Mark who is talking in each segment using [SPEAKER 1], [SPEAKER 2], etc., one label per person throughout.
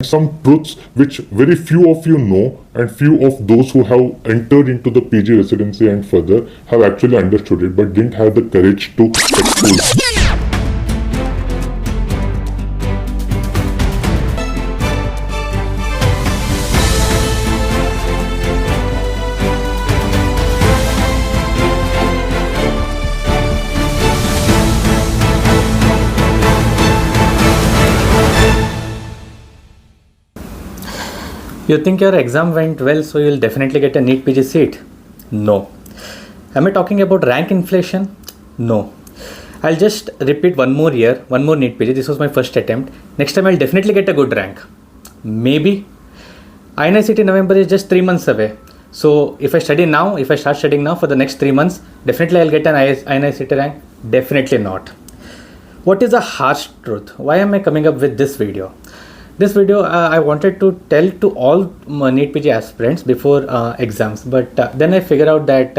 [SPEAKER 1] some truths which very few of you know and few of those who have entered into the PG residency and further have actually understood it but didn't have the courage to expose.
[SPEAKER 2] You think your exam went well, so you'll definitely get a NEET-PG seat? No. Am I talking about rank inflation? No. I'll just repeat one more year, one more NEET-PG. This was my first attempt. Next time I'll definitely get a good rank. Maybe. INICT November is just 3 months away. So if I study now, if I start studying now for the next 3 months, definitely I'll get an INICT rank. Definitely not. What is the harsh truth? Why am I coming up with this video? This video I wanted to tell to all NEET-PG aspirants before exams, but then I figured out that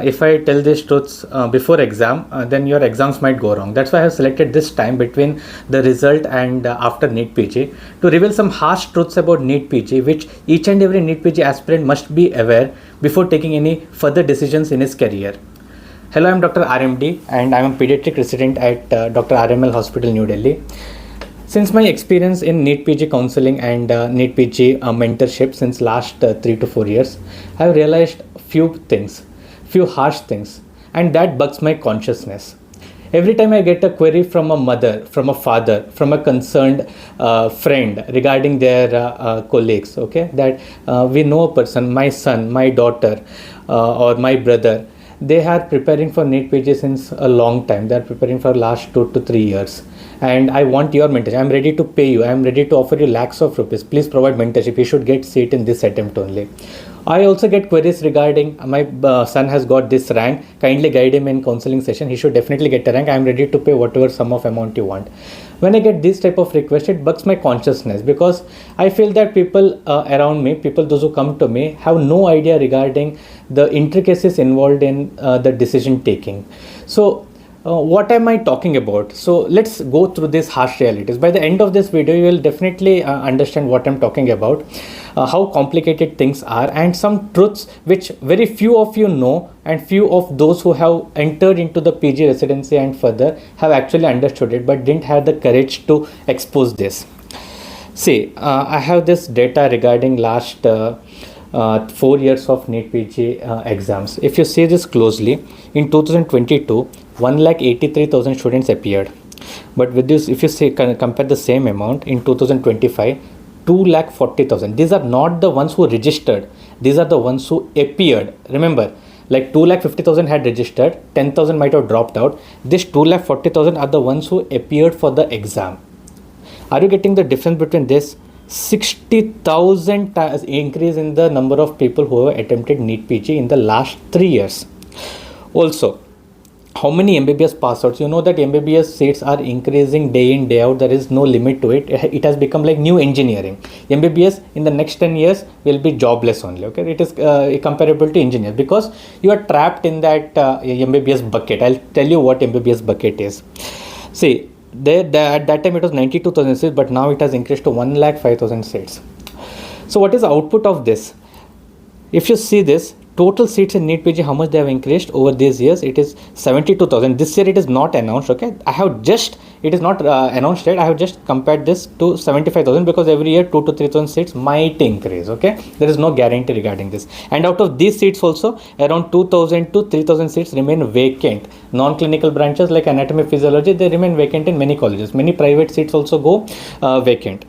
[SPEAKER 2] if I tell these truths before exam, then your exams might go wrong. That's why I have selected this time between the result and after NEET-PG to reveal some harsh truths about NEET-PG, which each and every NEET-PG aspirant must be aware before taking any further decisions in his career. Hello, I'm Dr. RMD and I'm a pediatric resident at Dr. RML Hospital, New Delhi. Since my experience in NEET-PG counseling and NEET-PG mentorship since last 3 to 4 years, I have realized few harsh things, and that bugs my consciousness. Every time I get a query from a mother, from a father, from a concerned friend regarding their colleagues, okay, that we know a person, my son, my daughter, or my brother, they are preparing for NEET-PG since a long time. They are preparing for last 2 to 3 years. And I want your mentorship. I'm ready to pay you. I'm ready to offer you lakhs of rupees. Please provide mentorship. You should get seat in this attempt only. I also get queries regarding my son has got this rank. Kindly guide him in counseling session. He should definitely get a rank. I'm ready to pay whatever sum of amount you want. When I get this type of request, it bugs my consciousness because I feel that people around me, those who come to me, have no idea regarding the intricacies involved in the decision taking. So what am I talking about? So let's go through these harsh realities. By the end of this video, you will definitely understand what I'm talking about, how complicated things are, and some truths which very few of you know and few of those who have entered into the PG residency and further have actually understood it but didn't have the courage to expose this. See, I have this data regarding last 4 years of NEET-PG exams. If you see this closely, in 2022, 1,83,000 students appeared. But with this, if you see, compare the same amount in 2025, 2,40,000. These are not the ones who registered. These are the ones who appeared. Remember, like 2,50,000 had registered, 10,000 might have dropped out. This 2,40,000 are the ones who appeared for the exam. Are you getting the difference between this? 60,000 increase in the number of people who have attempted NEET-PG in the last 3 years. Also, how many MBBS pass outs? You know that MBBS seats are increasing day in, day out. There is no limit to it. It has become like new engineering. MBBS in the next 10 years will be jobless only. Okay, it is comparable to engineers because you are trapped in that MBBS bucket. I'll tell you what MBBS bucket is. See, at that time it was 92,000 seats, but now it has increased to 1,05,000 seats. So what is the output of this? If you see this, total seats in NEET-PG, how much they have increased over these years? It is 72,000. This year it is not announced. Okay, it is not announced yet. I have just compared this to 75,000 because every year 2 to 3,000 seats might increase. Okay, there is no guarantee regarding this. And out of these seats also, around 2,000 to 3,000 seats remain vacant. Non-clinical branches like anatomy, physiology, they remain vacant in many colleges. Many private seats also go vacant.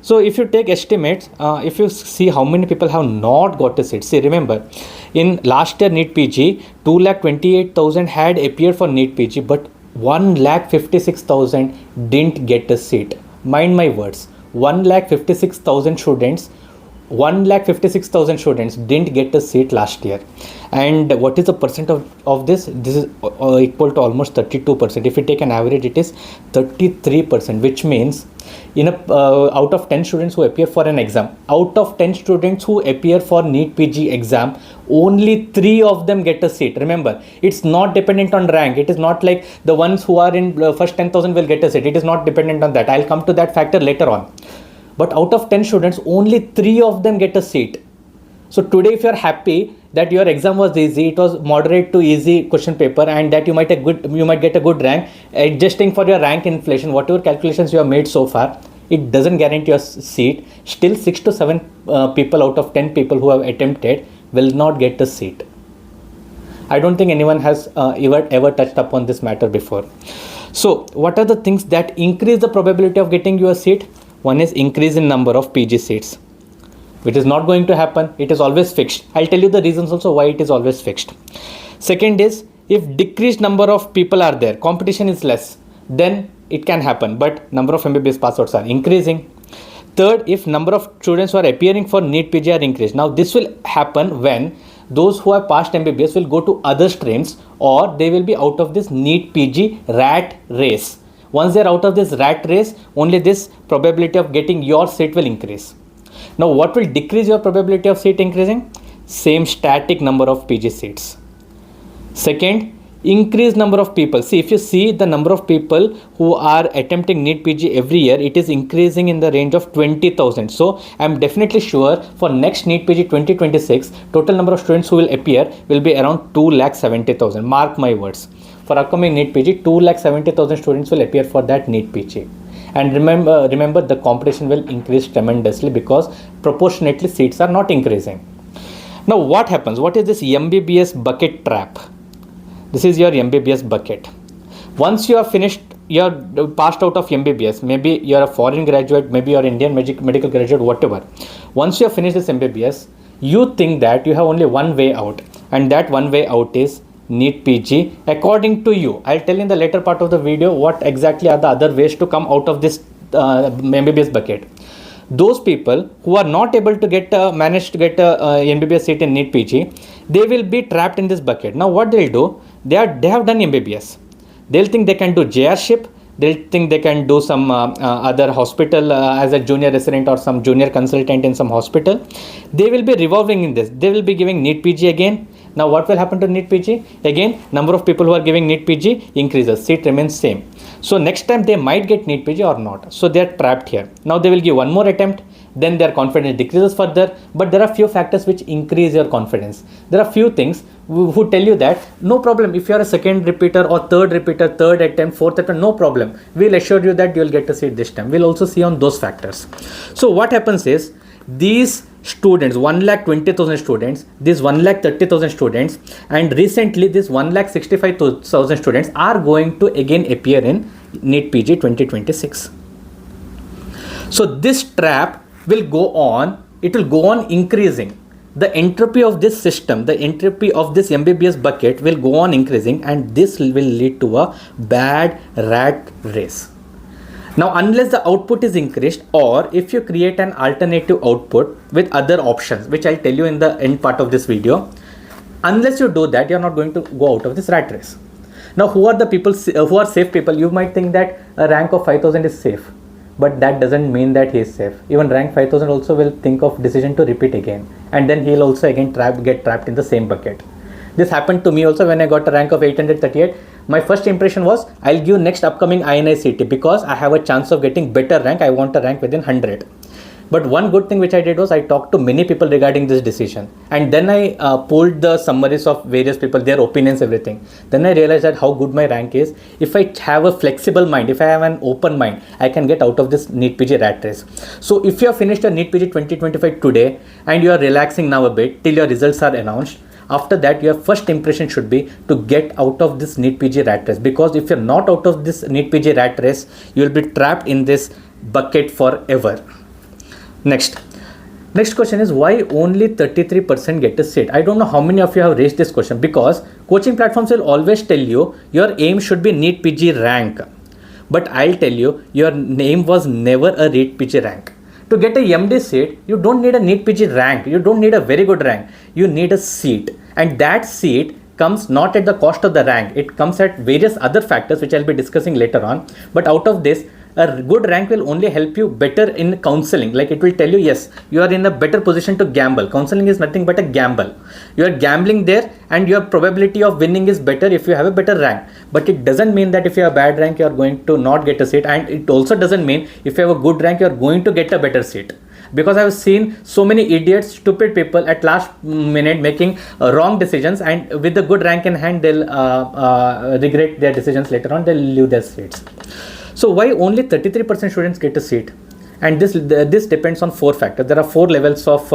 [SPEAKER 2] So if you take estimates, if you see how many people have not got a seat, see, remember, in last year NEET-PG, 2,28,000 had appeared for NEET-PG, but 1,56,000 didn't get a seat. Mind my words, 1,56,000 students 1,56,000 students didn't get a seat last year. And what is the percent of this? This is equal to almost 32%. If you take an average, it is 33%, which means in out of 10 students who appear for an exam, out of 10 students who appear for NEET-PG exam, only 3 of them get a seat. Remember, it's not dependent on rank. It is not like the ones who are in first 10,000 will get a seat. It is not dependent on that. I'll come to that factor later on. but out of 10 students, only 3 of them get a seat. So today, if you're happy that your exam was easy, it was moderate to easy question paper, and that you might get a good rank, adjusting for your rank inflation, whatever calculations you have made so far, it doesn't guarantee a seat. Still 6 to 7 people out of 10 people who have attempted will not get a seat. I don't think anyone has ever touched upon this matter before. So what are the things that increase the probability of getting you a seat? One is increase in number of PG seats, which is not going to happen. It is always fixed. I'll tell you the reasons also why it is always fixed. Second is, if decreased number of people are there, competition is less, then it can happen, but number of MBBS passouts are increasing. Third, if number of students who are appearing for NEET-PG are increased. Now this will happen when those who have passed MBBS will go to other streams, or they will be out of this NEET-PG rat race. Once they are out of this rat race, only this probability of getting your seat will increase. Now what will decrease your probability of seat increasing? Same static number of PG seats. Second, increased number of people. See, if you see the number of people who are attempting NEET PG every year, it is increasing in the range of 20,000. So I'm definitely sure for next NEET PG 2026, total number of students who will appear will be around 2,70,000. Mark my words. For upcoming NEET PG, 2,70,000 students will appear for that NEET PG. And remember the competition will increase tremendously because proportionately seats are not increasing. Now what happens? What is this MBBS bucket trap? This is your MBBS bucket. Once you are finished, you are passed out of MBBS, maybe you are a foreign graduate, maybe you are Indian medical graduate, whatever. Once you have finished this MBBS, you think that you have only one way out, and that one way out is NEET PG according to you. I'll tell in the later part of the video what exactly are the other ways to come out of this MBBS bucket. Those people who are not able to manage to get a MBBS seat in NEET PG, they will be trapped in this bucket. Now what they'll do, they have done MBBS. They'll think they can do JR-ship. They'll think they can do some other hospital as a junior resident or some junior consultant in some hospital. They will be revolving in this. They will be giving NEET PG again. Now what will happen to NEET PG? Again, number of people who are giving NEET PG increases. Seat remains same. So next time they might get NEET PG or not. So they are trapped here. Now they will give one more attempt. Then their confidence decreases further. But there are few factors which increase your confidence. There are few things who tell you that no problem. If you are a second repeater or third repeater, third attempt, fourth attempt, no problem. We'll assure you that you will get a seat this time. We'll also see on those factors. So what happens is, these students, 1,20,000 students, these 1,30,000 students, and recently this 1,65,000 students are going to again appear in NEET PG 2026. So this trap will go on. It will go on increasing. The entropy of this system, the entropy of this MBBS bucket will go on increasing, and this will lead to a bad rat race. Now, unless the output is increased, or if you create an alternative output with other options, which I'll tell you in the end part of this video, unless you do that, you're not going to go out of this rat race. Now, who are the people who are safe people? You might think that a rank of 5,000 is safe, but that doesn't mean that he is safe. Even rank 5,000 also will think of decision to repeat again, and then he'll also again get trapped in the same bucket. This happened to me also when I got a rank of 838. My first impression was, I'll give next upcoming INI-CT because I have a chance of getting better rank. I want a rank within 100. But one good thing which I did was I talked to many people regarding this decision, and then I pulled the summaries of various people, their opinions, everything. Then I realized that how good my rank is. If I have a flexible mind, if I have an open mind, I can get out of this NEET PG rat race. So if you have finished your NEET PG 2025 today and you are relaxing now a bit till your results are announced, after that your first impression should be to get out of this NEET PG rat race, because if you're not out of this NEET PG rat race, you will be trapped in this bucket forever. Next question is, why only 33% get a seat? I don't know how many of you have raised this question, because coaching platforms will always tell you your aim should be NEET PG rank, but I'll tell you your aim was never a NEET PG rank. To get a MD seat, you don't need a NEET PG rank. You don't need a very good rank. You need a seat, and that seat comes not at the cost of the rank. It comes at various other factors which I'll be discussing later on. But out of this, a good rank will only help you better in counseling. Like, it will tell you, yes, you are in a better position to gamble. Counseling is nothing but a gamble. You are gambling there, and your probability of winning is better if you have a better rank. but it doesn't mean that if you have a bad rank you are going to not get a seat, and it also doesn't mean if you have a good rank you are going to get a better seat. Because I have seen so many idiots, stupid people at last minute making wrong decisions, and with the good rank in hand they'll regret their decisions later on, they'll leave their seats. So why only 33% students get a seat? And this depends on 4 factors. There are 4 levels of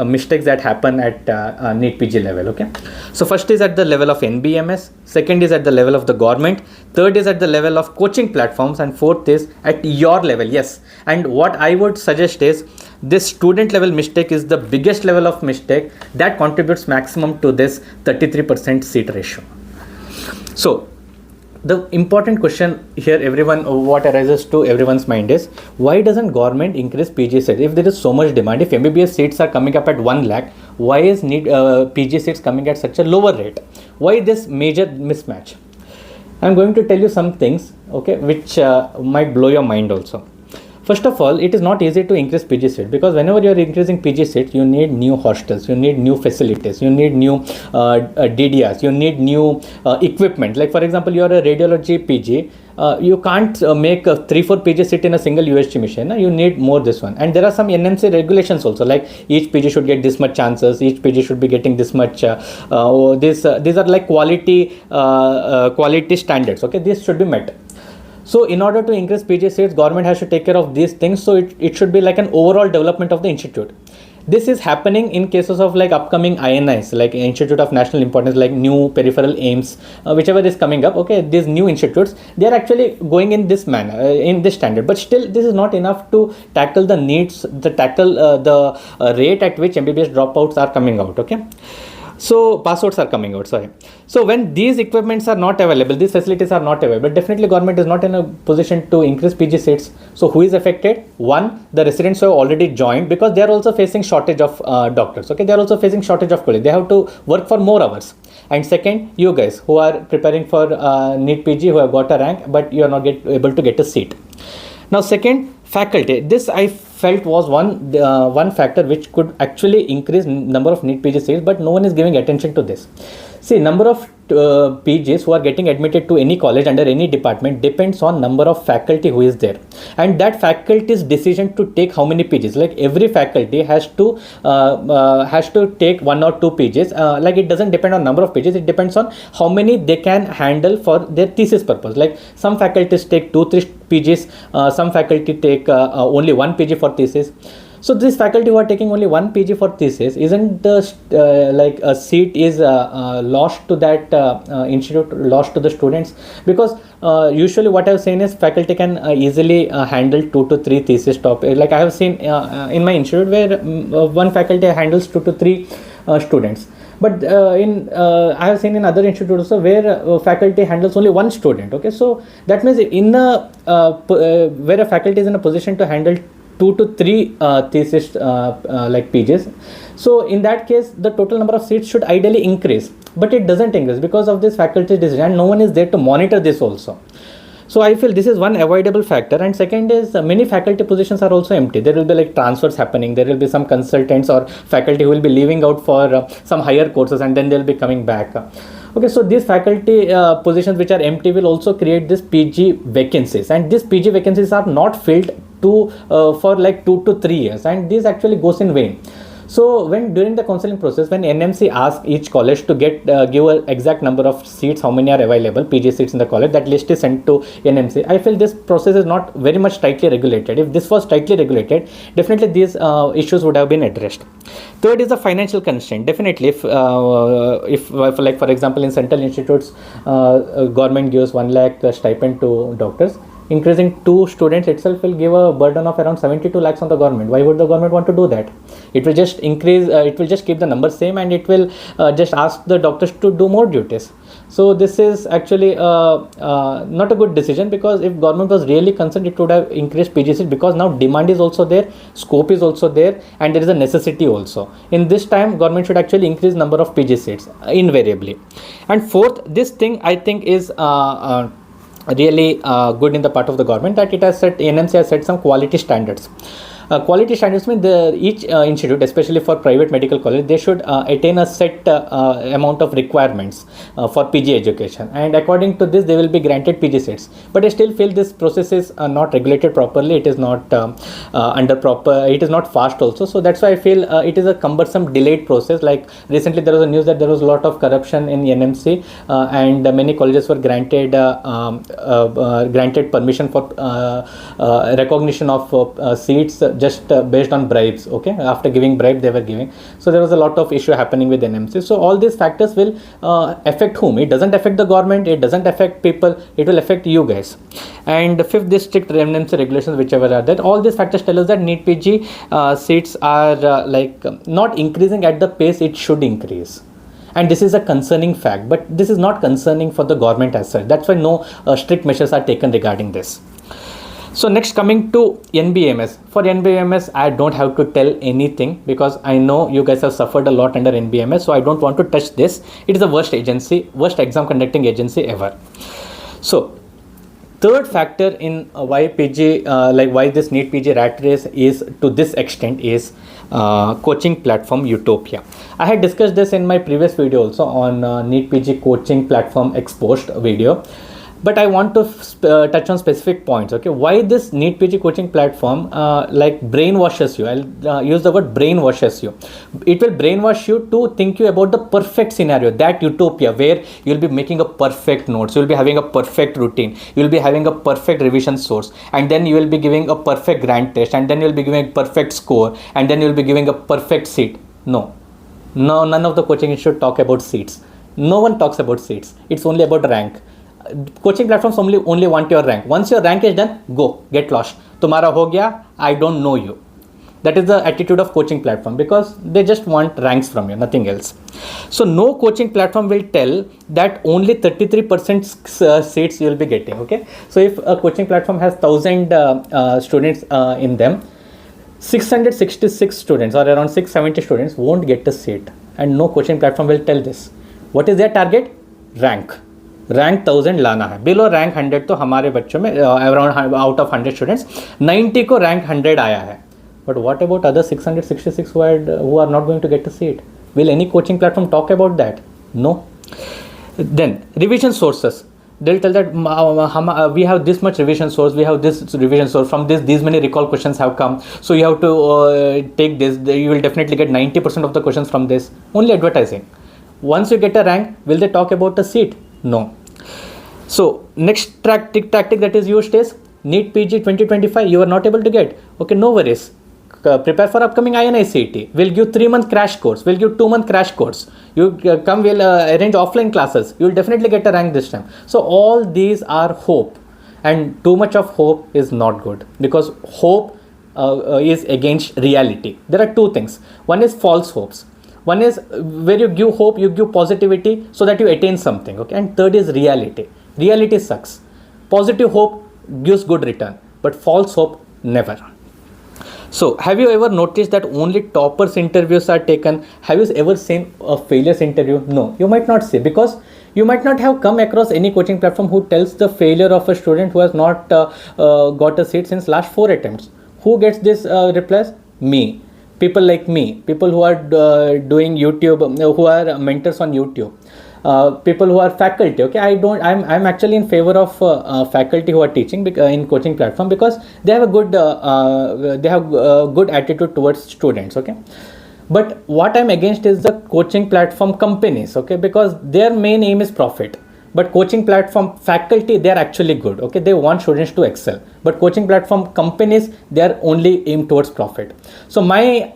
[SPEAKER 2] mistakes that happen at NETPG level. Okay, so first is at the level of NBMS, second is at the level of the government, third is at the level of coaching platforms, and fourth is at your level. Yes, and what I would suggest is this student level mistake is the biggest level of mistake that contributes maximum to this 33% seat ratio. So the important question here, everyone, what arises to everyone's mind is, why doesn't government increase PG seats? If there is so much demand, if MBBS seats are coming up at 1 lakh, why is PG seats coming at such a lower rate? Why this major mismatch? I'm going to tell you some things, okay, which might blow your mind also. First of all, it is not easy to increase PG seats, because whenever you are increasing PG seats, you need new hostels, you need new facilities, you need new DDRs, you need new equipment. Like for example, you are a radiology PG, you can't make a 3-4 PG seat in a single USG machine. You need more this one. And there are some NMC regulations also, like each PG should get this much chances, each PG should be getting this much. These are like quality standards. Okay, these should be met. So in order to increase PG seats, government has to take care of these things. So it should be like an overall development of the institute. This is happening in cases of like upcoming INIs, like Institute of National Importance, like new peripheral aims, whichever is coming up. Okay, these new institutes, they are actually going in this manner, in this standard. But still, this is not enough to tackle the needs, the rate at which MBBS dropouts are coming out. Okay. So pass outs are coming out, sorry. So when these equipments are not available, these facilities are not available, definitely government is not in a position to increase PG seats. So who is affected? One, the residents who have already joined, because they are also facing shortage of doctors. Okay, they are also facing shortage of colleagues. They have to work for more hours. And second, you guys who are preparing for NEET-PG, who have got a rank, but you are not able to get a seat. Now second, faculty. This I felt was one factor which could actually increase number of NEET-PG seats, but no one is giving attention to this. See, number of PGs who are getting admitted to any college under any department depends on number of faculty who is there, and that faculty's decision to take how many PGs. Like every faculty has to take 1 or 2 PGs. Like it doesn't depend on number of PGs, it depends on how many they can handle for their thesis purpose. Like some faculties take 2-3 PGs, some faculty take only 1 PG for thesis. So this faculty who are taking only 1 PG for thesis, isn't the like a seat is lost to that institute, lost to the students? Because usually what I have seen is faculty can easily handle 2 to 3 thesis topics. Like I have seen in my institute where one faculty handles 2 to 3 students. But I have seen in other institutes also where faculty handles only 1 student. Okay, so that means in a where a faculty is in a position to handle 2 to 3 thesis like PGs. So in that case, the total number of seats should ideally increase, but it doesn't increase because of this faculty decision, and no one is there to monitor this also. So I feel this is one avoidable factor. And second is many faculty positions are also empty. There will be like transfers happening. There will be some consultants or faculty who will be leaving out for some higher courses, and then they'll be coming back. Okay, so these faculty positions which are empty will also create this PG vacancies, and these PG vacancies are not filled for like 2 to 3 years, and this actually goes in vain. So when during the counseling process, when NMC asks each college to give an exact number of seats, how many are available, PG seats in the college, that list is sent to NMC. I feel this process is not very much tightly regulated. If this was tightly regulated, definitely these issues would have been addressed. Third is the financial constraint. Definitely, if like for example in central institutes, government gives 1 lakh stipend to doctors. Increasing 2 students itself will give a burden of around 72 lakhs on the government. Why would the government want to do that? It will just increase, it will just keep the numbers same, and it will just ask the doctors to do more duties. So this is actually not a good decision, because if government was really concerned, it would have increased PG seats, because now demand is also there, scope is also there, and there is a necessity also. In this time, government should actually increase number of PG seats invariably. And fourth, this thing I think is really good in the part of the government, that it has set, NMC has set some quality standards. Quality standards mean each institute, especially for private medical college, they should attain a set amount of requirements for PG education, and according to this they will be granted PG seats. But I still feel this process is not regulated properly. It is not it is not fast also. So that's why I feel it is a cumbersome, delayed process. Like recently there was a news that there was a lot of corruption in NMC, and many colleges were granted permission for recognition of seats just based on bribes. Okay, after giving bribe they were giving. So there was a lot of issue happening with NMC. So all these factors will affect whom? It doesn't affect the government, it doesn't affect people, it will affect you guys. And fifth, this strict NMC regulations, whichever are there, all these factors tell us that NEET-PG seats are not increasing at the pace it should increase. And this is a concerning fact, but this is not concerning for the government as such. That's why no strict measures are taken regarding this. So next, coming to NBMS. For NBMS, I don't have to tell anything because I know you guys have suffered a lot under NBMS. So I don't want to touch this. It is the worst exam conducting agency ever. So third factor in why PG, why this NEET PG rat race is to this extent is coaching platform utopia. I had discussed this in my previous video also on NEET PG coaching platform exposed video. But I want to touch on specific points. Okay, why this NEET PG coaching platform brainwashes you? I'll use the word brainwashes you. It will brainwash you to think you about the perfect scenario, that utopia where you'll be making a perfect notes, you'll be having a perfect routine, you'll be having a perfect revision source, and then you will be giving a perfect grand test, and then you'll be giving a perfect score, and then you'll be giving a perfect seat. No, none of the coaching institute talk about seats. No one talks about seats. It's only about rank. Coaching platforms only want your rank. Once your rank is done, go, get lost. Tumhara ho gaya, I don't know you. That is the attitude of coaching platform, because they just want ranks from you, nothing else. So no coaching platform will tell that only 33% seats you will be getting. Okay, so if a coaching platform has 1000 students in them, 666 students or around 670 students won't get a seat, and no coaching platform will tell this. What is their target? Rank 1000 लाना है. Below rank 100 तो हमारे बच्चों में around out of 100 students 90 को rank 100 आया है. But what about other 666 who are not going to get a seat? Will any coaching platform talk about that? No. Then revision sources. They'll tell that we have this much revision source, we have this revision source, from these many recall questions have come, so you have to take this, you will definitely get 90% of the questions from this. Only advertising. Once you get a rank, will they talk about a seat? No. So next tactic that is used is NEET PG 2025 you are not able to get. Okay, no worries. Prepare for upcoming INICET. We'll give 3-month crash course. We'll give 2-month crash course. You come, we'll arrange offline classes. You will definitely get a rank this time. So all these are hope, and too much of hope is not good, because hope is against reality. There are two things. One is false hopes. One is where you give hope, you give positivity so that you attain something. Okay, and third is reality. Reality sucks. Positive hope gives good return, but false hope never. So have you ever noticed that only toppers interviews are taken? Have you ever seen a failures interview? No, you might not say, because you might not have come across any coaching platform who tells the failure of a student who has not got a seat since last 4 attempts. Who gets this replies? Me. People like me, people who are doing YouTube, who are mentors on YouTube, people who are faculty. Okay, I'm actually in favor of faculty who are teaching in coaching platform, because they have a good attitude towards students. Okay, but what I'm against is the coaching platform companies. Okay, because their main aim is profit. But coaching platform faculty, they are actually good. Okay, they want students to excel. But coaching platform companies, they are only aimed towards profit. So my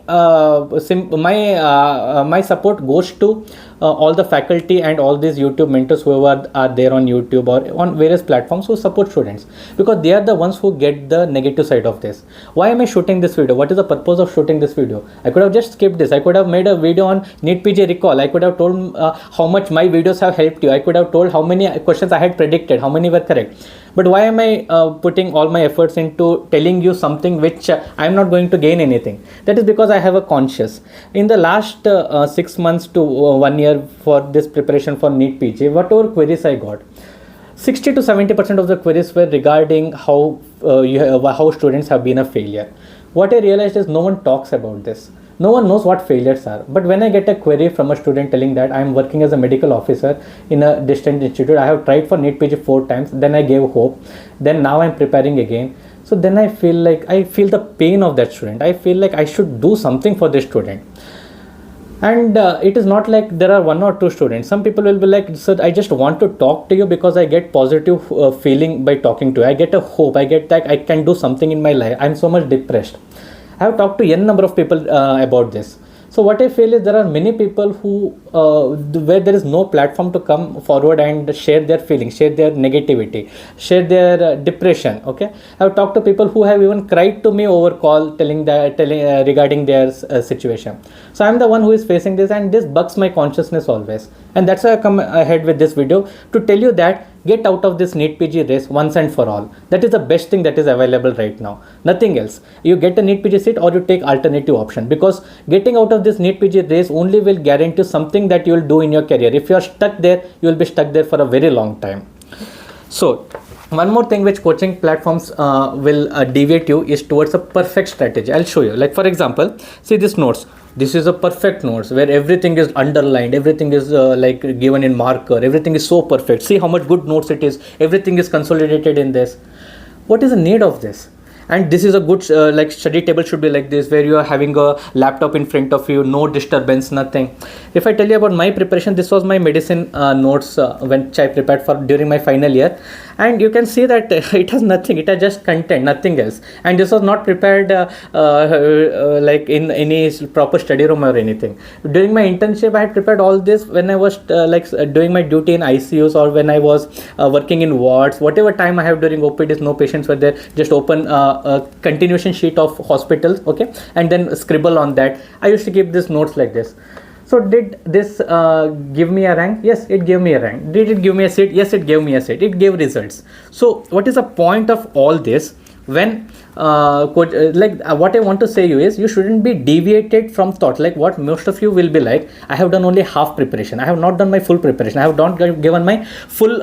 [SPEAKER 2] support goes to all the faculty and all these YouTube mentors who are there on YouTube or on various platforms who support students, because they are the ones who get the negative side of this. Why am I shooting this video? What is the purpose of shooting this video? I could have just skipped this. I could have made a video on NETPG recall. I could have told how much my videos have helped you. I could have told how many questions I had predicted, how many were correct. But why am I putting all my efforts into telling you something which I'm not going to gain anything? That is because I have a conscience. In the last 6 months to 1 year for this preparation for NEET PG, whatever queries I got, 60 to 70% of the queries were regarding how students have been a failure. What I realized is no one talks about this. No one knows what failures are. But when I get a query from a student telling that I am working as a medical officer in a distant institute, I have tried for NEET-PG 4 times, then I gave hope, then now I'm preparing again. So then I feel the pain of that student. I feel like I should do something for this student. And it is not like there are one or two students. Some people will be like, sir, I just want to talk to you because I get positive feeling by talking to you. I get a hope. I get that I can do something in my life. I'm so much depressed. I have talked to n number of people about this. So what I feel is there are many people who where there is no platform to come forward and share their feelings, share their negativity, share their depression. Okay, I have talked to people who have even cried to me over call, telling regarding their situation. So I'm the one who is facing this, and this bugs my consciousness always. And that's why I come ahead with this video to tell you that get out of this NEET-PG race once and for all. That is the best thing that is available right now. Nothing else. You get a NEET-PG seat or you take alternative option, because getting out of this NEET-PG race only will guarantee something that you will do in your career. If you are stuck there, you will be stuck there for a very long time. So one more thing which coaching platforms will deviate you is towards a perfect strategy. I'll show you. Like for example, see this notes. This is a perfect notes where everything is underlined, everything is like given in marker, everything is so perfect. See how much good notes it is. Everything is consolidated in this. What is the need of this? And this is a good like study table should be like this, where you are having a laptop in front of you, no disturbance, nothing. If I tell you about my preparation, this was my medicine notes which I prepared for during my final year, and you can see that it has nothing, it has just content, nothing else. And this was not prepared like in any proper study room or anything. During my internship, I had prepared all this when I was doing my duty in ICUs, or when I was working in wards. Whatever time I have during OPDs, no patients were there, just open a continuation sheet of hospitals, okay, and then scribble on that. I used to keep these notes like this. So did this give me a rank? Yes, it gave me a rank. Did it give me a seat? Yes, it gave me a seat. It gave results. So what is the point of all this? When what I want to say you is, you shouldn't be deviated from thought. Like what most of you will be like, I have done only half preparation, I have not done my full preparation, I have not given my full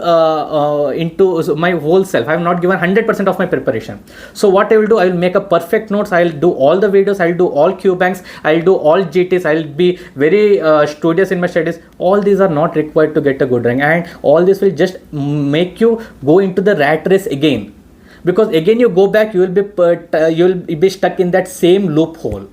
[SPEAKER 2] into my whole self, I have not given 100% of my preparation. So what I will do, I will make a perfect notes, I will do all the videos, I will do all Q banks, I will do all GTs, I will be very studious in my studies. All these are not required to get a good rank, and all this will just make you go into the rat race again. Because again you go back, you will be stuck in that same loophole.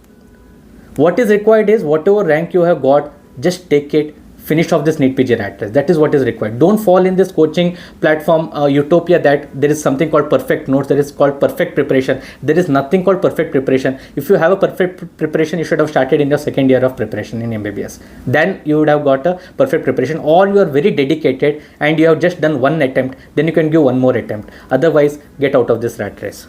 [SPEAKER 2] What is required is, whatever rank you have got, just take it, finish off this NEET-PG rat race. That is what is required. Don't fall in this coaching platform utopia that there is something called perfect notes, there is called perfect preparation. There is nothing called perfect preparation. If you have a perfect preparation, you should have started in your second year of preparation in MBBS. Then you would have got a perfect preparation, or you are very dedicated and you have just done one attempt, then you can give one more attempt. Otherwise, get out of this rat race.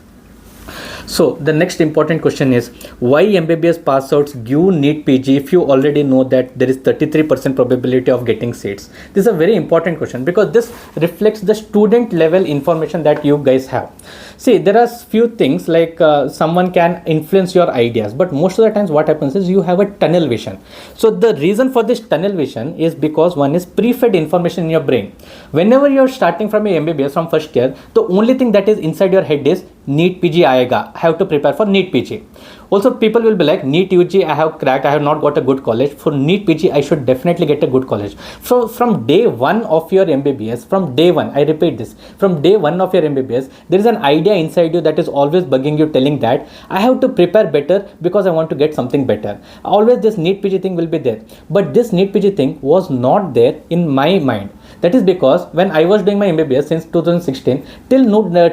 [SPEAKER 2] So the next important question is, why MBBS pass outs give NEET-PG if you already know that there is 33% probability of getting seats? This is a very important question, because this reflects the student level information that you guys have. See, there are few things like someone can influence your ideas, but most of the times what happens is you have a tunnel vision. So the reason for this tunnel vision is because one is pre-fed information in your brain. Whenever you're starting from a MBBS from first year, the only thing that is inside your head is NEET-PG aayega. I have to prepare for NEET-PG. Also, people will be like, NEET UG I have cracked, I have not got a good college. For NEET-PG, I should definitely get a good college. So from day one of your MBBS, from day one, I repeat this, from day one of your MBBS, there is an idea inside you that is always bugging you, telling that I have to prepare better because I want to get something better. Always this NEET-PG thing will be there. But this NEET-PG thing was not there in my mind. That is because when I was doing my MBBS since 2016 till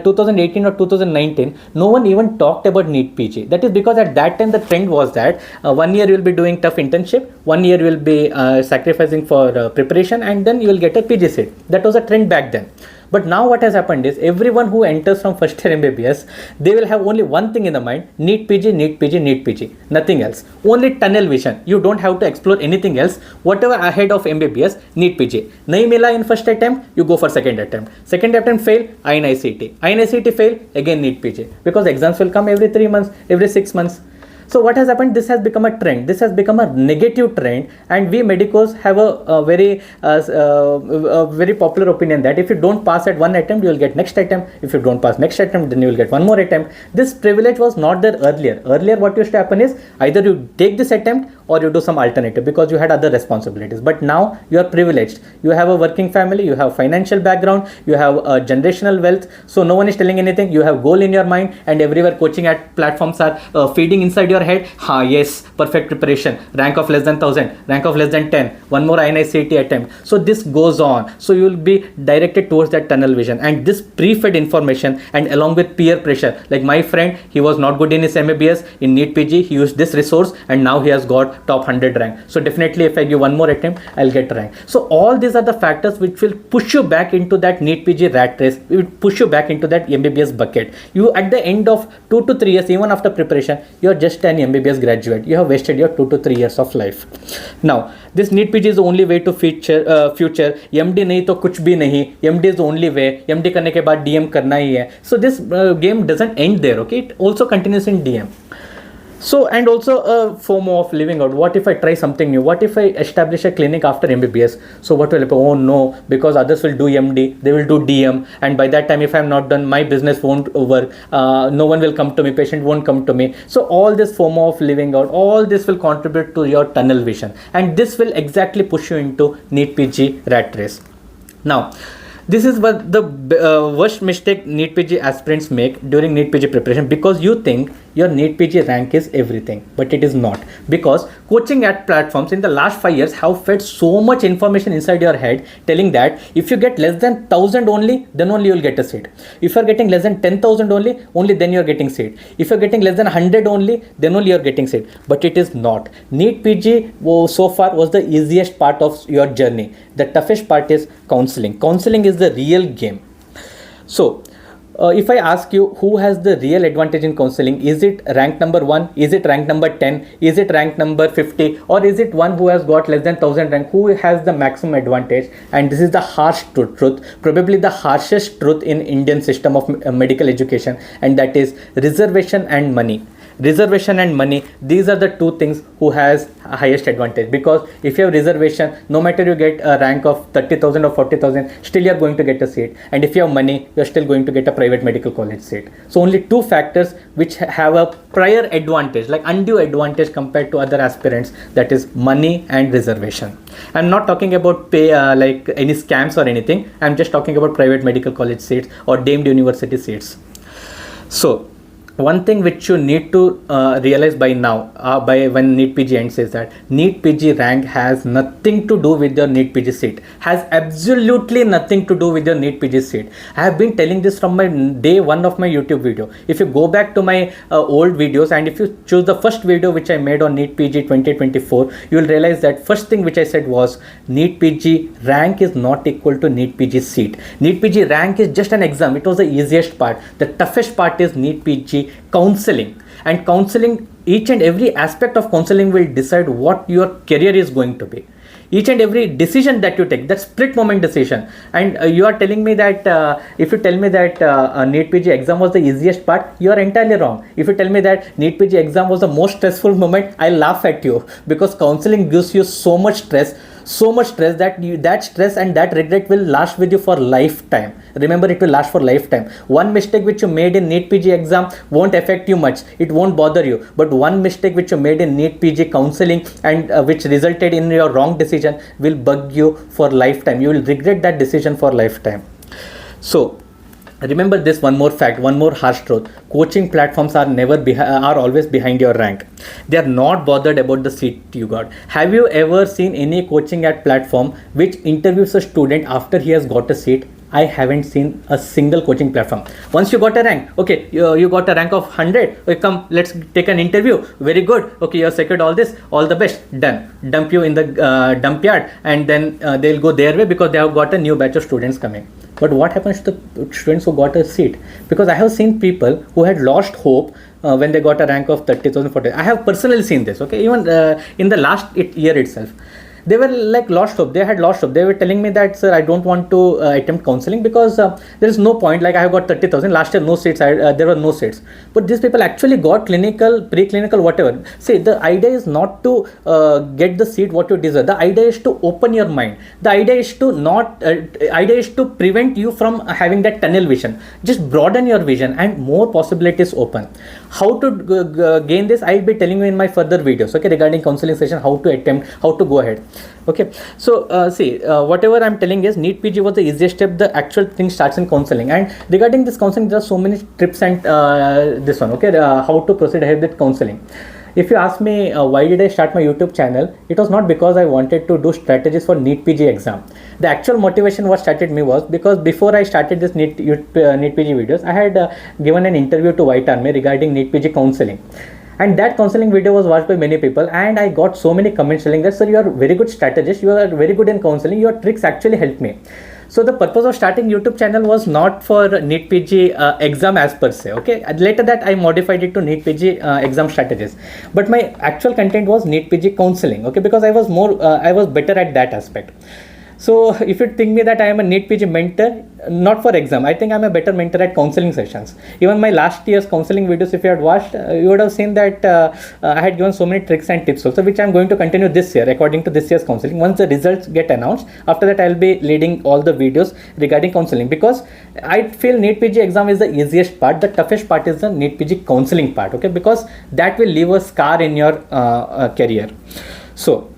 [SPEAKER 2] 2018 or 2019, no one even talked about NEET-PG. That is because at that time the trend was that 1 year you will be doing tough internship, 1 year you will be sacrificing for preparation, and then you will get a PG seat. That was a trend back then. But now what has happened is, everyone who enters from first year MBBS, they will have only one thing in the mind: NEET-PG, NEET-PG, NEET-PG, nothing else. Only tunnel vision. You don't have to explore anything else. Whatever ahead of MBBS, NEET-PG. Nahi mila in first attempt, you go for second attempt. Second attempt fail, INICET. INICET fail, again NEET-PG. Because exams will come every 3 months, every 6 months. So what has happened? This has become a trend. This has become a negative trend, and we medicos have a very popular opinion that if you don't pass at one attempt, you will get next attempt. If you don't pass next attempt, then you will get one more attempt. This privilege was not there earlier. Earlier, what used to happen is either you take this attempt or you do some alternative because you had other responsibilities. But now you are privileged. You have a working family, you have financial background, you have a generational wealth. So no one is telling anything. You have goal in your mind, and everywhere coaching at platforms are feeding inside your head. Yes, perfect preparation, rank of less than 1000, rank of less than 10, one more INI-CET attempt. So this goes on. So you will be directed towards that tunnel vision, and this pre-fed information, and along with peer pressure. Like my friend, he was not good in his MBBS. In NEET-PG, he used this resource, and now he has got top 100 rank. So definitely if I give one more attempt, I'll get rank. So all these are the factors which will push you back into that NEET-PG rat race. It will push you back into that MBBS bucket. You, at the end of 2 to 3 years, even after preparation, you're just an MBBS graduate. You have wasted your 2 to 3 years of life. Now this NEET-PG is the only way to future MD नहीं तो कुछ भी नहीं. MD is the only way. MD करने के बाद DM करना ही है. So this game doesn't end there. Okay, it also continues in DM. So, and also a FOMO of living out. What if I try something new? What if I establish a clinic after MBBS? So what will happen? Oh no, because others will do MD, they will do DM, and by that time, if I'm not done, my business won't work. No one will come to me, patient won't come to me. So all this FOMO of living out, all this will contribute to your tunnel vision, and this will exactly push you into NEET-PG rat race. Now, this is what the worst mistake NEET-PG aspirants make during NEET-PG preparation, because you think your NEET-PG rank is everything, but it is not. Because coaching at platforms in the last 5 years have fed so much information inside your head, telling that if you get less than 1000 only, then only you will get a seat. If you are getting less than 10,000 only then you are getting seat. If you are getting less than 100 only, then only you are getting seat. But it is not. NEET-PG so far was the easiest part of your journey. The toughest part is counseling. Counseling is the real game. So if I ask you who has the real advantage in counseling, is it rank number 1, is it rank number 10, is it rank number 50, or is it one who has got less than 1000 rank? Who has the maximum advantage? And this is the harsh truth, probably the harshest truth in Indian system of medical education, and that is reservation and money. Reservation and money, these are the two things who has highest advantage. Because if you have reservation, no matter you get a rank of 30,000 or 40,000, still you are going to get a seat. And if you have money, you are still going to get a private medical college seat. So only two factors which have a prior advantage, like undue advantage compared to other aspirants, that is money and reservation. I'm not talking about pay like any scams or anything. I'm just talking about private medical college seats or deemed university seats. So one thing which you need to realize by now, by when NEET-PG ends, is that NEET-PG rank has nothing to do with your NEET-PG seat. Has absolutely nothing to do with your NEET-PG seat. I have been telling this from my day one of my YouTube video. If you go back to my old videos, and if you choose the first video which I made on NEET-PG 2024, you will realize that first thing which I said was NEET-PG rank is not equal to NEET-PG seat. NEET-PG rank is just an exam. It was the easiest part. The toughest part is NEET-PG counseling. And counseling, each and every aspect of counseling will decide what your career is going to be. Each and every decision that you take, that split moment decision. And you are telling me that if you tell me that NEET-PG exam was the easiest part, you are entirely wrong. If you tell me that NEET-PG exam was the most stressful moment, I laugh at you, because counseling gives you so much stress that that stress and that regret will last with you for lifetime. Remember, it will last for lifetime. One mistake which you made in NEET-PG exam won't affect you much. It won't bother you. But one mistake which you made in NEET-PG counseling and which resulted in your wrong decision will bug you for lifetime. You will regret that decision for lifetime. So remember this one more fact, one more harsh truth. Coaching platforms are always behind your rank. They are not bothered about the seat you got. Have you ever seen any coaching at platform which interviews a student after he has got a seat? I haven't seen a single coaching platform. Once you got a rank, okay, you got a rank of 100, okay, come, let's take an interview. Very good. Okay, you have secured all this, all the best, done. Dump you in the dump yard, and then they'll go their way because they have got a new batch of students coming. But what happens to the students who got a seat? Because I have seen people who had lost hope when they got a rank of 30,000, 40,000. I have personally seen this, okay, even in the last year itself. they were like lost hope. They had lost hope. They were telling me that, sir, I don't want to attempt counseling because there is no point. Like I have got 30,000 last year, no seats. There were no seats. But these people actually got clinical, preclinical, whatever. See, the idea is not to get the seat what you deserve. The idea is to open your mind. The idea is to not. Idea is to prevent you from having that tunnel vision. Just broaden your vision and more possibilities open. How to gain this, I'll be telling you in my further videos, okay, regarding counseling session, how to attempt, how to go ahead. Okay, so whatever I'm telling is NEET-PG was the easiest step. The actual thing starts in counseling, and regarding this counseling, there are so many tips and this one, okay, how to proceed ahead with counseling. If you ask me why did I start my YouTube channel, it was not because I wanted to do strategies for NEET-PG exam. The actual motivation what started me was because before I started this NEET-PG videos, I had given an interview to White Army regarding NEET-PG counseling. And that counseling video was watched by many people, and I got so many comments telling that, sir, you are very good strategist, you are very good in counseling, your tricks actually helped me. So the purpose of starting YouTube channel was not for NEET-PG exam as per se, okay. Later that I modified it to NEET-PG exam strategies, but my actual content was NEET-PG counseling, okay, because I was better at that aspect. So if you think me that I am a NEET-PG mentor, not for exam, I think I'm a better mentor at counseling sessions. Even my last year's counseling videos, if you had watched, you would have seen that I had given so many tricks and tips also, which I'm going to continue this year according to this year's counseling. Once the results get announced, after that I'll be leading all the videos regarding counseling, because I feel NEET-PG exam is the easiest part. The toughest part is the NEET-PG counseling part, okay, because that will leave a scar in your career. So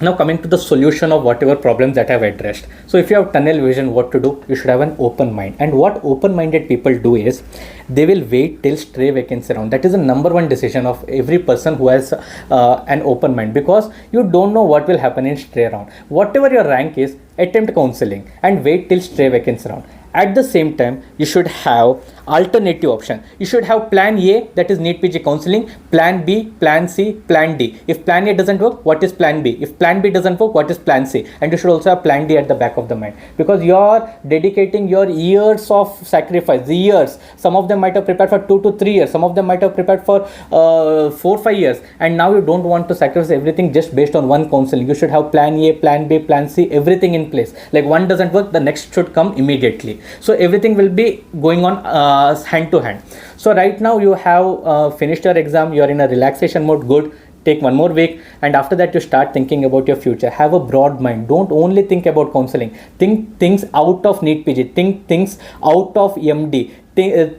[SPEAKER 2] now coming to the solution of whatever problems that I've addressed. So if you have tunnel vision, what to do? You should have an open mind. And what open-minded people do is they will wait till stray vacancy round. That is the number one decision of every person who has an open mind, because you don't know what will happen in stray round. Whatever your rank is, attempt counseling and wait till stray vacancy round. At the same time, you should have alternative option. You should have plan A, that is NEET-PG counseling, plan B, plan C, plan D. If plan A doesn't work, what is plan B? If plan B doesn't work, what is plan C? And you should also have plan D at the back of the mind, because you are dedicating your years of sacrifice, the years. Some of them might have prepared for 2 to 3 years. Some of them might have prepared for 4-5 years. And now you don't want to sacrifice everything just based on one counseling. You should have plan A, plan B, plan C, everything in place. Like one doesn't work, the next should come immediately. So everything will be going on hand to hand. So right now you have finished your exam, you are in a relaxation mode, good. Take one more week, and after that you start thinking about your future. Have a broad mind. Don't only think about counseling. Think things out of NEET-PG. Think things out of MD.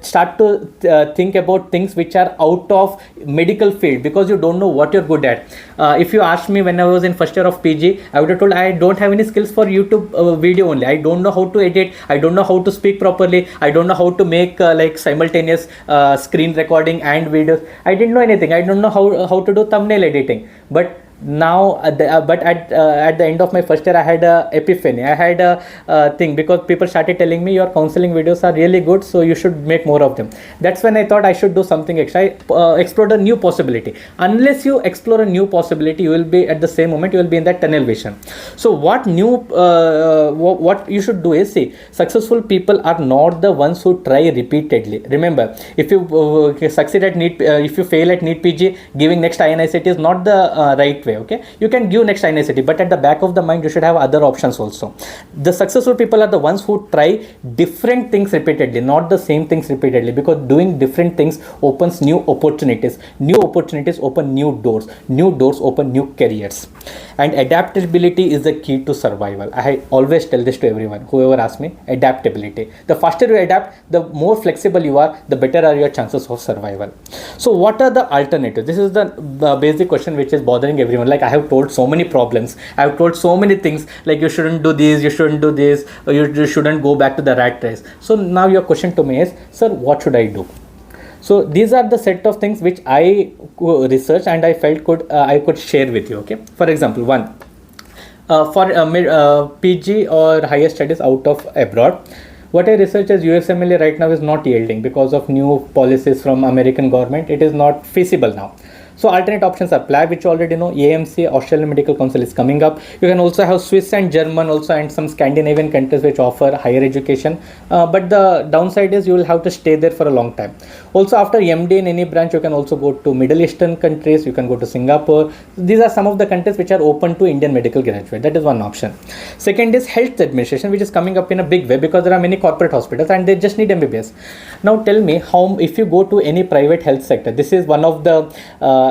[SPEAKER 2] Start to think about things which are out of medical field, because you don't know what you're good at. If you asked me when I was in first year of PG, I would have told I don't have any skills for YouTube video only. I don't know how to edit. I don't know how to speak properly. I don't know how to make like simultaneous screen recording and videos. I didn't know anything. I don't know how to do thumbnail editing. But now at the end of my first year, I had a epiphany. I had a thing, because people started telling me your counseling videos are really good, so you should make more of them. That's when I thought I should do something extra. I explored a new possibility. Unless you explore a new possibility, you will be at the same moment, you will be in that tunnel vision. So what you should do is, see, successful people are not the ones who try repeatedly. Remember, if you succeed at NEET, if you fail at NEET-PG, giving next INICT is not the right way. Okay, you can give next INICT, but at the back of the mind you should have other options also. The successful people are the ones who try different things repeatedly, not the same things repeatedly, because doing different things opens new opportunities. New opportunities open new doors. New doors open new careers. And adaptability is the key to survival. I always tell this to everyone, whoever asks me. Adaptability. The faster you adapt, the more flexible you are, the better are your chances of survival. So what are the alternatives? This is the basic question which is bothering everyone. Like, I have told so many problems, I have told so many things, like you shouldn't do this, you shouldn't do this, or you shouldn't go back to the rat race. So now your question to me is, sir, what should I do? So these are the set of things which I researched and I felt I could share with you. Okay, for example, one, for PG or higher studies out of abroad, what I researched as USMLE right now is not yielding because of new policies from American government. It is not feasible now. So alternate options are PLAB, which you already know, AMC, Australian Medical Council is coming up. You can also have Swiss and German also, and some Scandinavian countries which offer higher education. But the downside is you will have to stay there for a long time. Also, after MD in any branch, you can also go to Middle Eastern countries. You can go to Singapore. These are some of the countries which are open to Indian medical graduate. That is one option. Second is health administration, which is coming up in a big way because there are many corporate hospitals and they just need MBBS. Now tell me, how if you go to any private health sector, this is one of the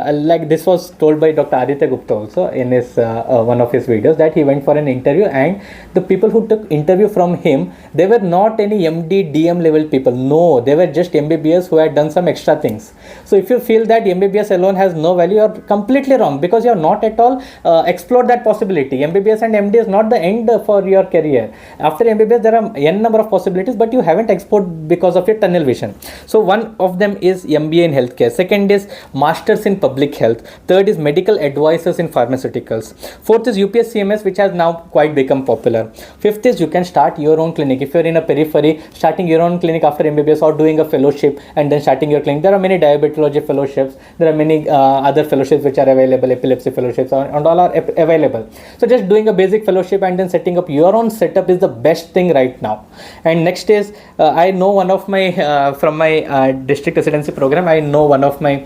[SPEAKER 2] like this was told by Dr. Aditya Gupta also in his one of his videos, that he went for an interview and the people who took interview from him, they were not any MD, DM level people. No, they were just MBBS who had done some extra things. So if you feel that MBBS alone has no value, you're completely wrong, because you're not at all explored that possibility. MBBS and MD is not the end for your career. After MBBS, there are n number of possibilities, but you haven't explored because of your tunnel vision. So one of them is MBA in healthcare. Second is Masters in Public Health. Third is Medical Advisors in Pharmaceuticals. Fourth is UPS CMS, which has now quite become popular. Fifth is you can start your own clinic. If you're in a periphery, starting your own clinic after MBBS or doing a fellowship and then starting your clinic. There are many diabetology fellowships. There are many other fellowships which are available, epilepsy fellowships, and all are available. So just doing a basic fellowship and then setting up your own setup is the best thing right now. And next is I know one of my from my district residency program, I know one of my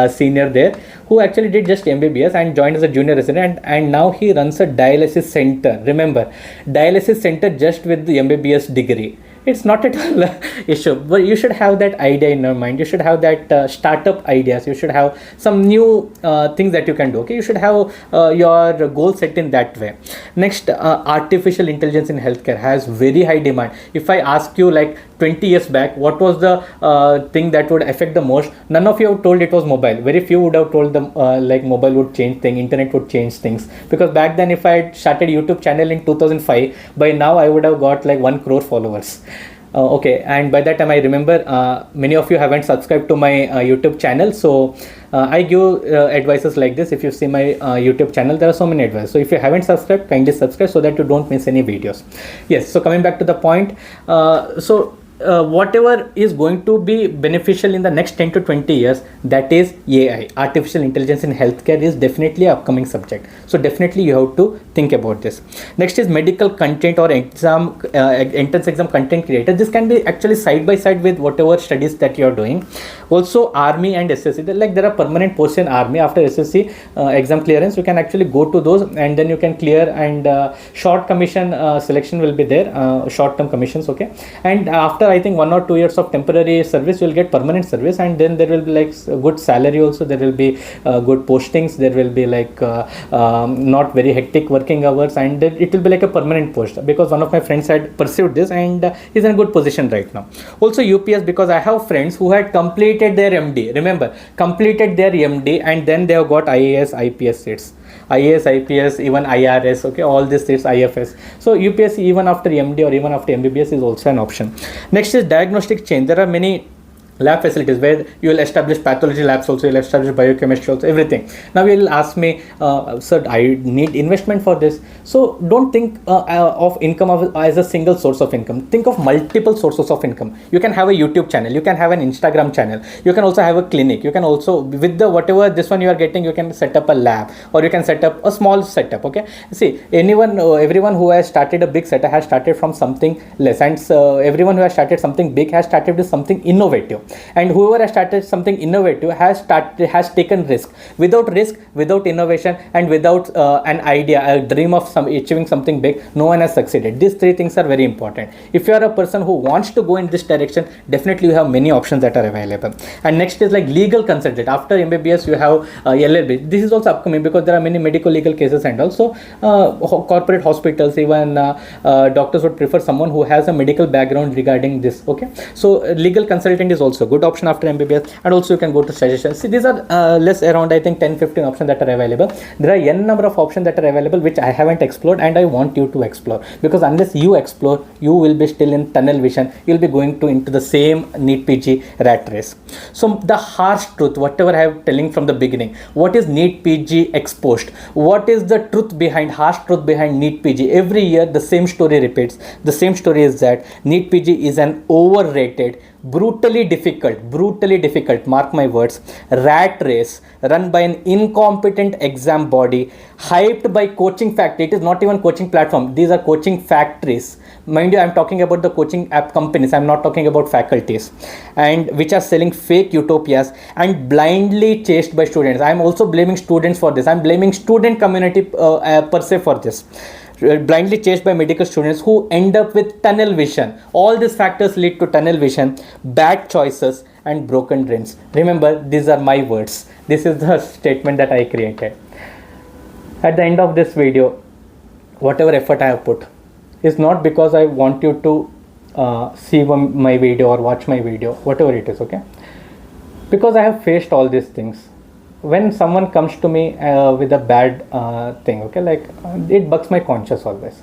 [SPEAKER 2] senior there who actually did just MBBS and joined as a junior resident, and now he runs a dialysis center. Remember, dialysis center just with the MBBS degree. It's not at all an issue, but you should have that idea in your mind. You should have that startup ideas. You should have some new things that you can do. Okay, you should have your goal set in that way. Next, artificial intelligence in healthcare has very high demand. If I ask you like 20 years back, what was the thing that would affect the most? None of you have told it was mobile. Very few would have told them like mobile would change things, internet would change things. Because back then, if I had started YouTube channel in 2005, by now I would have got like 1 crore followers. Okay, and by that time I remember many of you haven't subscribed to my YouTube channel, so I give advices like this. If you see my YouTube channel, there are so many advices. So if you haven't subscribed, kindly subscribe so that you don't miss any videos. Yes, so coming back to the point, whatever is going to be beneficial in the next 10 to 20 years, that is AI, artificial intelligence in healthcare, is definitely an upcoming subject. So definitely you have to think about this. Next is medical content or exam entrance exam content creator. This can be actually side by side with whatever studies that you are doing. Also army and SSC, like there are permanent posts in army. After SSC exam clearance, you can actually go to those and then you can clear, and short commission selection will be there, short term commissions. Okay, and after I think 1 or 2 years of temporary service, you will get permanent service, and then there will be like good salary also. There will be good postings. There will be like not very hectic working hours, and it will be like a permanent post, because one of my friends had pursued this and is in a good position right now. Also UPS, because I have friends who had completed their MD. Remember, completed their MD and then they have got IAS, IPS seats. IAS, IPS, even IRS, okay, all these states, IFS. So UPSC even after MD or even after MBBS is also an option. Next is diagnostic chain. There are many lab facilities where you will establish pathology labs also, you will establish biochemistry also, everything. Now you will ask me, sir, I need investment for this. So don't think of income as a single source of income. Think of multiple sources of income. You can have a YouTube channel, you can have an Instagram channel, you can also have a clinic, you can also, with the whatever this one you are getting, you can set up a lab, or you can set up a small setup. Okay, see, everyone who has started a big setup has started from something less, and everyone who has started something big has started with something innovative. And whoever has started something innovative has taken risk. Without innovation, and without an idea, a dream of achieving something big, no one has succeeded. These 3 things are very important. If you are a person who wants to go in this direction, definitely you have many options that are available. And next is like legal consultant. After MBBS you have LLB. This is also upcoming because there are many medical legal cases, and also corporate hospitals, even doctors would prefer someone who has a medical background regarding this. Okay, so legal consultant is also a good option after MBBS, and also you can go to suggestions. See, these are less, around I think 10-15 options that are available. There are n number of options that are available which I haven't explored, and I want you to explore, because unless you explore, you will be still in tunnel vision. You'll be going into the same NEET-PG rat race. So the harsh truth, whatever I have telling from the beginning, what is NEET-PG exposed? What is the harsh truth behind NEET-PG? Every year the same story repeats. The same story is that NEET-PG is an overrated, brutally difficult, mark my words, rat race run by an incompetent exam body, hyped by coaching factory. It is not even coaching platform, these are coaching factories. Mind you, I'm talking about the coaching app companies, I'm not talking about faculties, and which are selling fake utopias and blindly chased by students. I'm also blaming students for this. I'm blaming student community per se for this. Blindly chased by medical students who end up with tunnel vision. All these factors lead to tunnel vision, bad choices, and broken dreams. Remember, these are my words. This is the statement that I created. At the end of this video, whatever effort I have put is not because I want you to see my video or watch my video, whatever it is, okay? Because I have faced all these things. When someone comes to me with a bad thing, okay, like it bugs my conscience always.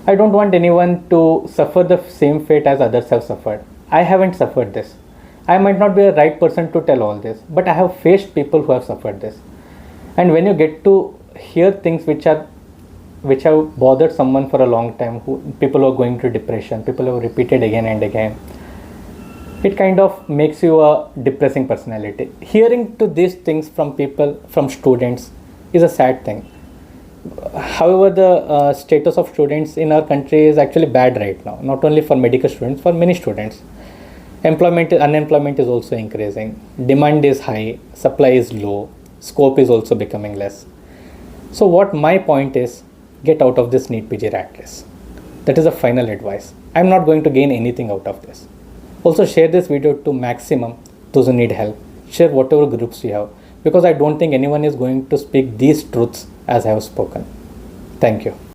[SPEAKER 2] I don't want anyone to suffer the same fate as others have suffered. I haven't suffered this. I might not be a right person to tell all this, but I have faced people who have suffered this. And when you get to hear things which have bothered someone for a long time, people who are going through depression, people who have repeated again and again, it kind of makes you a depressing personality. Hearing to these things from people, from students, is a sad thing. However, the status of students in our country is actually bad right now, not only for medical students, for many students. Unemployment is also increasing, demand is high, supply is low, scope is also becoming less. So what my point is, get out of this NEET-PG rat race. That is a final advice. I'm not going to gain anything out of this. Also share this video to maximum those who need help. Share whatever groups you have, because I don't think anyone is going to speak these truths as I have spoken. Thank you.